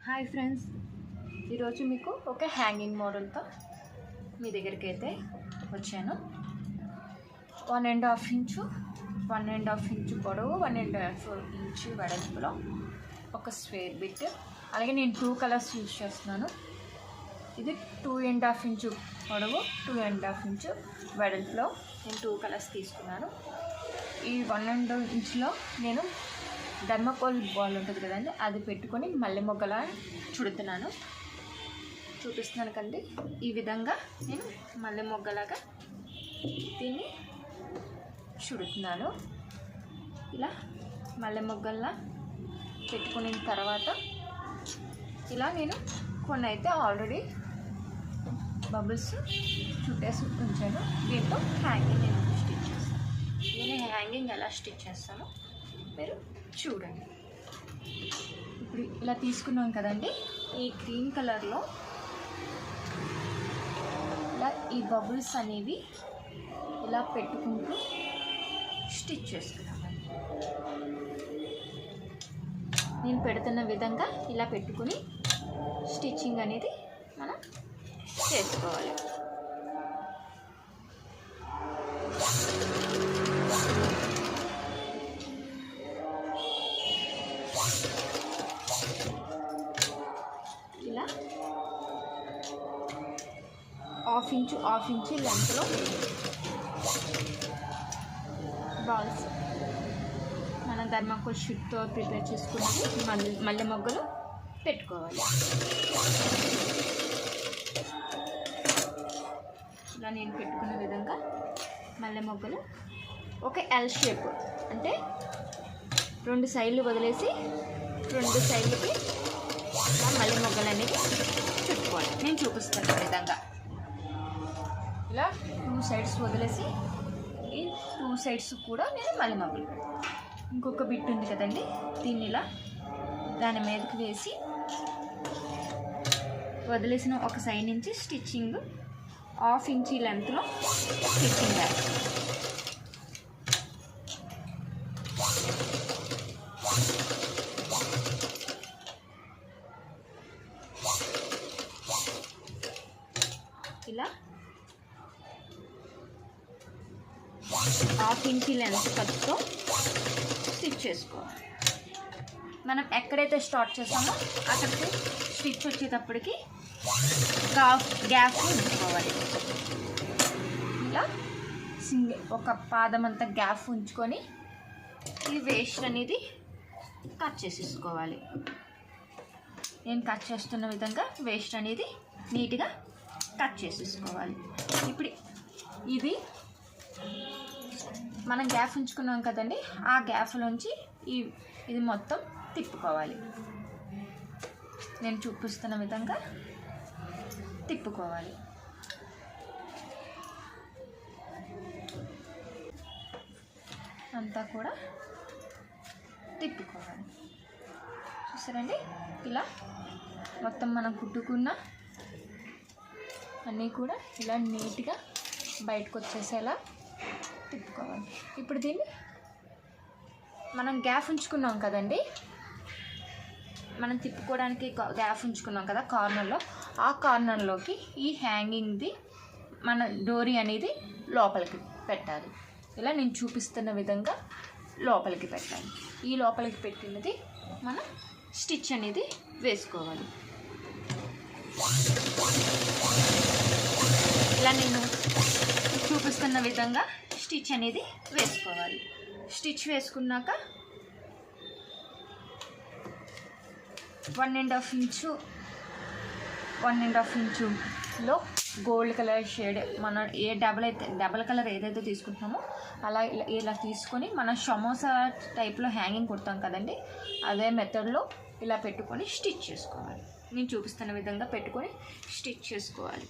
Hi friends, ఈరోజు మీకు ఒక హ్యాంగింగ్ మోడల్తో మీ దగ్గరికి అయితే వచ్చాను. 1.5 ఇంచు 1.5 ఇంచు పొడవు, 1.5 ఇంచు వెడల్పులో ఒక స్క్వేర్ బిట్. అలాగే నేను 2 కలర్స్ యూజ్ చేస్తున్నాను. ఇది 2.5 ఇంచు పొడవు, 2.5 ఇంచు వెడల్పులో నేను 2 కలర్స్ తీసుకున్నాను. ఈ 1.5 ఇంచులో నేను థర్మాకోల్ బాల్ ఉంటుంది కదండి, అది పెట్టుకొని మల్లె మొగ్గలా చుడుతున్నాను. చూపిస్తున్నాను కండి. ఈ విధంగా నేను మల్లె మొగ్గలాగా దీన్ని చుడుతున్నాను. ఇలా మల్లె మొగ్గల్లా పెట్టుకున్న తర్వాత ఇలా నేను కొన్ని అయితే ఆల్రెడీ బబుల్స్ చుట్టేసి ఉంచాను. దీంట్లో హ్యాంగింగ్ నేను స్టిచ్ చేస్తాను. నేను హ్యాంగింగ్ ఎలా స్టిచ్ చేస్తానో మీరు చూడండి. ఇప్పుడు ఇలా తీసుకున్నాం కదండి, ఈ గ్రీన్ కలర్లో ఇలా ఈ బబుల్స్ అనేవి ఇలా పెట్టుకుంటూ స్టిచ్ చేసుకున్నామండి. నేను పెడుతున్న విధంగా ఇలా పెట్టుకుని స్టిచ్చింగ్ అనేది మనం చేసుకోవాలి. ఇలా హాఫ్ ఇంచు లెంత్లో బాల్స్ మనం థర్మాకోల్ షీట్తో ప్రిపేర్ చేసుకున్నది మల్లె మొగ్గలు పెట్టుకోవాలి. ఇలా నేను పెట్టుకున్న విధంగా మల్లె మొగ్గలు ఒక ఎల్ షేప్, అంటే 2 సైడ్లు వదిలేసి 2 సైడ్లకి మల్లె మొగ్గలు అనేది చుట్టుకోవాలి. నేను చూపిస్తాను విధంగా. ఇలా 2 సైడ్స్ వదిలేసి ఈ 2 సైడ్స్ కూడా నేను మల్లె మొగ్గలు పెడతాను. ఇంకొక బిట్ ఉంది కదండి, దీన్ని ఇలా దాని మీదకి వేసి వదిలేసిన ఒక సైడ్ నుంచి స్టిచ్చింగ్ హాఫ్ ఇంచ్ లెంత్లో స్టిచ్చింగ్ వేయాలి. ఇలా హాఫ్ ఇంచ్ లెంత్ కట్తో స్టిచ్ చేసుకోవాలి. మనం ఎక్కడైతే స్టార్ట్ చేస్తామో అక్కడికి స్టిచ్ వచ్చేటప్పటికి గ్యాప్ ఉంచుకోవాలి. ఇలా ఒక పాదం అంతా గ్యాప్ ఉంచుకొని ఈ వేస్ట్ అనేది కట్ చేసేసుకోవాలి. నేను కట్ చేస్తున్న విధంగా వేస్ట్ అనేది నీట్గా కట్ చేసేసుకోవాలి. ఇప్పుడు ఇది మనం గ్యాప్ ఉంచుకున్నాం కదండి, ఆ గ్యాప్లోంచి ఇది మొత్తం తిప్పుకోవాలి. నేను చూపిస్తున్న విధంగా తిప్పుకోవాలి. అంతా కూడా తిప్పుకోవాలి. చూసారండి, ఇలా మొత్తం మనం కుట్టుకున్న అన్నీ కూడా ఇలా నీట్గా బయటకు వచ్చేసేలా తిప్పుకోవాలి. ఇప్పుడు దీన్ని మనం గ్యాప్ ఉంచుకున్నాం కదండి, మనం తిప్పుకోవడానికి గ్యాప్ ఉంచుకున్నాం కదా కార్నర్లో, ఆ కార్నర్లోకి ఈ హ్యాంగింగ్ది మన డోరీ అనేది లోపలికి పెట్టాలి. ఇలా నేను చూపిస్తున్న విధంగా లోపలికి పెట్టాలి. ఈ లోపలికి పెట్టినది మనం స్టిచ్ అనేది వేసుకోవాలి. ఇలా నేను చూపిస్తున్న విధంగా స్టిచ్ అనేది వేసుకోవాలి. స్టిచ్ వేసుకున్నాక 1.5 ఇంచులో గోల్డ్ కలర్ షేడ్, మనం డబల్ కలర్ ఏదైతే తీసుకుంటున్నామో అలా ఇలా తీసుకొని మనం సమోసా టైప్లో హ్యాంగింగ్ కుడతాం కదండి, అదే మెథడ్లో ఇలా పెట్టుకొని స్టిచ్ చేసుకోవాలి. నేను చూపిస్తున్న విధంగా పెట్టుకొని స్టిచ్ చేసుకోవాలి.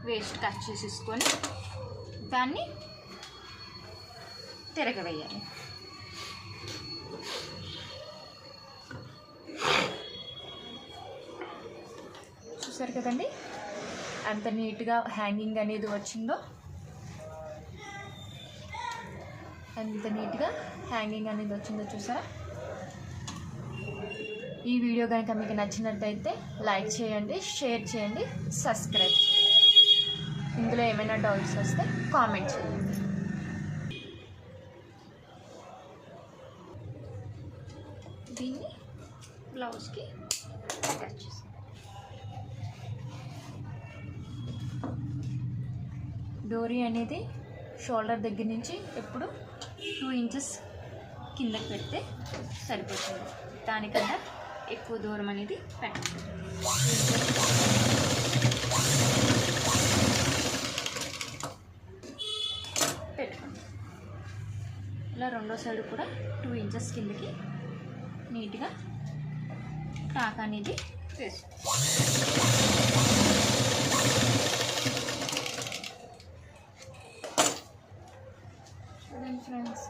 వేస్ట్ కట్ చేసేసుకొని దాన్ని తిరగవేయాలి. చూసారు కదండి, అంత నీట్గా హ్యాంగింగ్ అనేది వచ్చిందో. ఎంత నీట్గా హ్యాంగింగ్ అనేది వచ్చిందో చూసారా. ఈ వీడియో కనుక మీకు నచ్చినట్టయితే లైక్ చేయండి, షేర్ చేయండి, సబ్స్క్రైబ్ చేయండి. ఇందులో ఏమైనా డౌట్స్ వస్తే కామెంట్ చేయండి. దీన్ని బ్లౌజ్కి అటాచ్ చేస్తాం. డోరీ అనేది షోల్డర్ దగ్గర నుంచి ఎప్పుడు 2 ఇంచెస్ కిందకి పెడితే సరిపోతుంది. దానికన్నా ఎక్కువ దూరం అనేది పెట్టండి. పెట్టుకోండి. ఇలా రెండో సైడ్ కూడా 2 ఇంచెస్ కిందకి నీట్గా టాక్ అనేది వేసుకోండి. Friends.